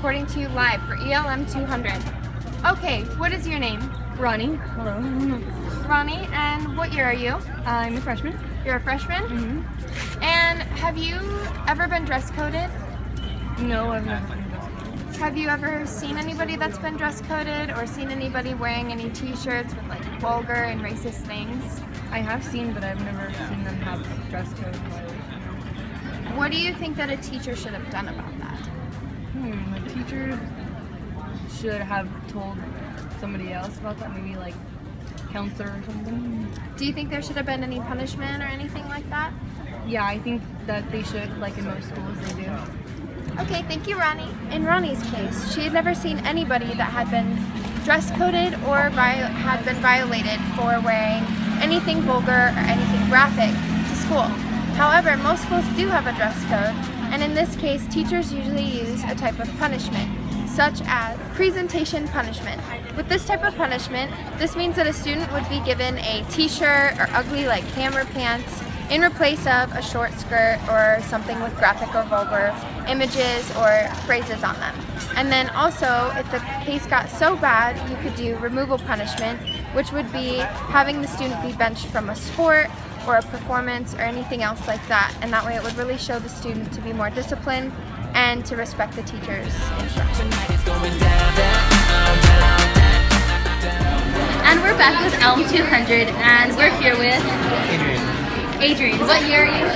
reporting to you live for ELM-200. Okay, what is your name? Ronnie. Hello. Ronnie, and what year are you? I'm a freshman. You're a freshman? Mm-hmm. And have you ever been dress coded? No, I've never. Have you ever seen anybody that's been dress coded or seen anybody wearing any t-shirts with like vulgar and racist things? I have seen, but I've never seen them have dress code. What do you think that a teacher should have done about that? A teacher should have told somebody else about that, maybe like counselor or something. Do you think there should have been any punishment or anything like that? Yeah, I think that they should, like in most schools they do. Okay, thank you, Ronnie. In Ronnie's case, she had never seen anybody that had been dress coded or had been violated for wearing anything vulgar or anything graphic to school. However, most schools do have a dress code, and in this case, teachers usually use a type of punishment, such as presentation punishment. With this type of punishment, this means that a student would be given a t-shirt or ugly like hammer pants in replace of a short skirt or something with graphic or vulgar images or phrases on them. And then also, if the case got so bad, you could do removal punishment, which would be having the student be benched from a sport or a performance or anything else like that. And that way it would really show the student to be more disciplined and to respect the teacher's instruction. And we're back with ELM-200, and we're here with Adrian. What year are you?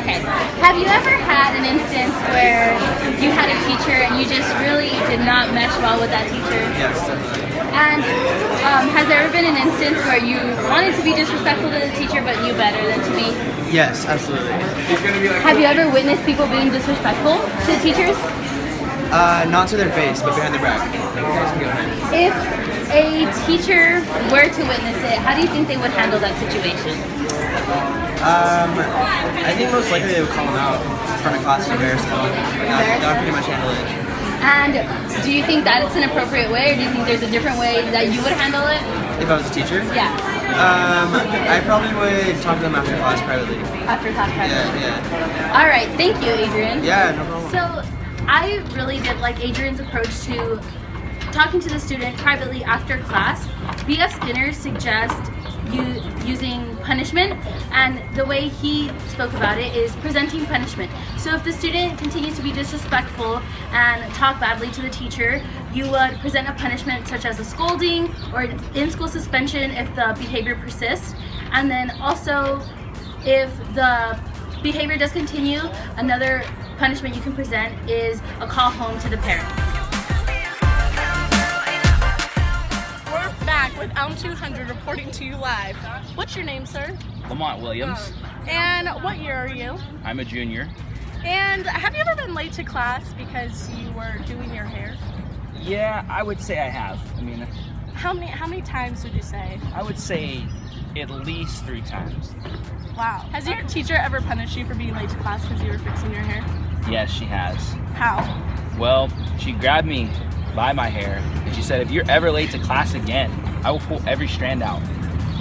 Okay. Have you ever had an instance where you had a teacher and you just really did not mesh well with that teacher? Yes, definitely. And has there ever been an instance where you wanted to be disrespectful to the teacher but knew better than to be? Yes, absolutely. Have you ever witnessed people being disrespectful to teachers? Not to their face, but behind their back. If a teacher were to witness it, how do you think they would handle that situation? I think most likely they would call them out in front of class and embarrass them. That would pretty much handle it. And do you think that it's an appropriate way, or do you think there's a different way that you would handle it? If I was a teacher? Yeah. I probably would talk to them after class privately. After class privately? Yeah. All right, thank you, Adrian. Yeah, no problem. So I really did like Adrian's approach to talking to the student privately after class. B.F. Skinner suggests using punishment, and the way he spoke about it is presenting punishment. So if the student continues to be disrespectful and talk badly to the teacher, you would present a punishment such as a scolding or an in-school suspension if the behavior persists. And then also, if the behavior does continue, another punishment you can present is a call home to the parents. With ELM-200 reporting to you live. What's your name, sir? Lamont Williams. And what year are you? I'm a junior. And have you ever been late to class because you were doing your hair? Yeah, I would say I have. I mean, How many times would you say? I would say at least 3 times. Wow. Has your teacher ever punished you for being late to class because you were fixing your hair? Yes, she has. How? Well, she grabbed me by my hair and she said, if you're ever late to class again, I will pull every strand out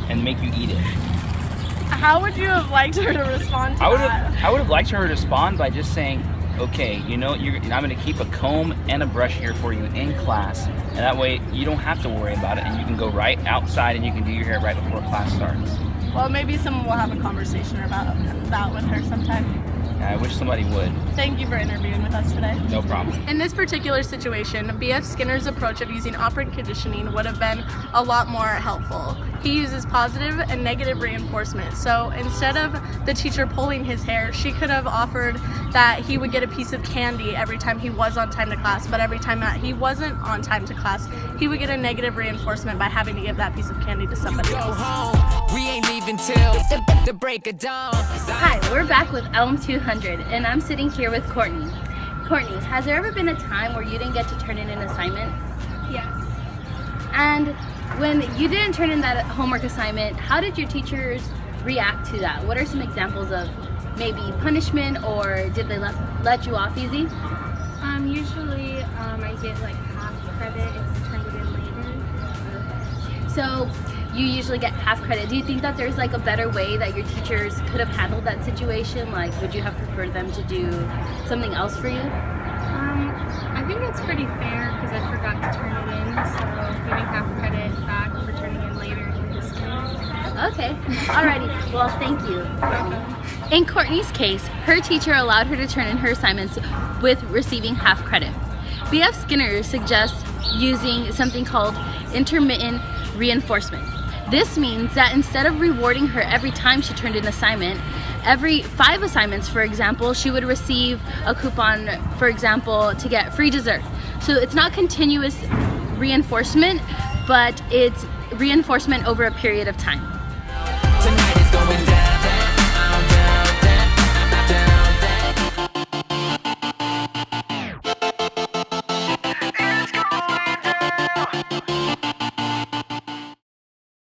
and make you eat it. How would you have liked her to respond to that? I would have liked her to respond by just saying, okay, you know, I'm going to keep a comb and a brush here for you in class, and that way you don't have to worry about it, and you can go right outside and you can do your hair right before class starts. Well, maybe someone will have a conversation about that with her sometime. I wish somebody would. Thank you for interviewing with us today. No problem. In this particular situation, B.F. Skinner's approach of using operant conditioning would have been a lot more helpful. He uses positive and negative reinforcement. So instead of the teacher pulling his hair, she could have offered that he would get a piece of candy every time he was on time to class, but every time that he wasn't on time to class, he would get a negative reinforcement by having to give that piece of candy to somebody else. We ain't leaving till the break of dawn. Hi, we're back with ELM-200, and I'm sitting here with Courtney. Courtney, has there ever been a time where you didn't get to turn in an assignment? Yes. And when you didn't turn in that homework assignment, how did your teachers react to that? What are some examples of maybe punishment, or did they let you off easy? Usually I get like half credit if I turned it in later. So you usually get half credit. Do you think that there's like a better way that your teachers could have handled that situation? Like, would you have preferred them to do something else for you? I think it's pretty fair because I forgot to turn it in, so giving half credit back for turning in later is good. Okay, alrighty. Well, thank you. In Courtney's case, her teacher allowed her to turn in her assignments with receiving half credit. B.F. Skinner suggests using something called intermittent reinforcement. This means that instead of rewarding her every time she turned in an assignment, every 5 assignments, for example, she would receive a coupon, for example, to get free dessert. So it's not continuous reinforcement, but it's reinforcement over a period of time.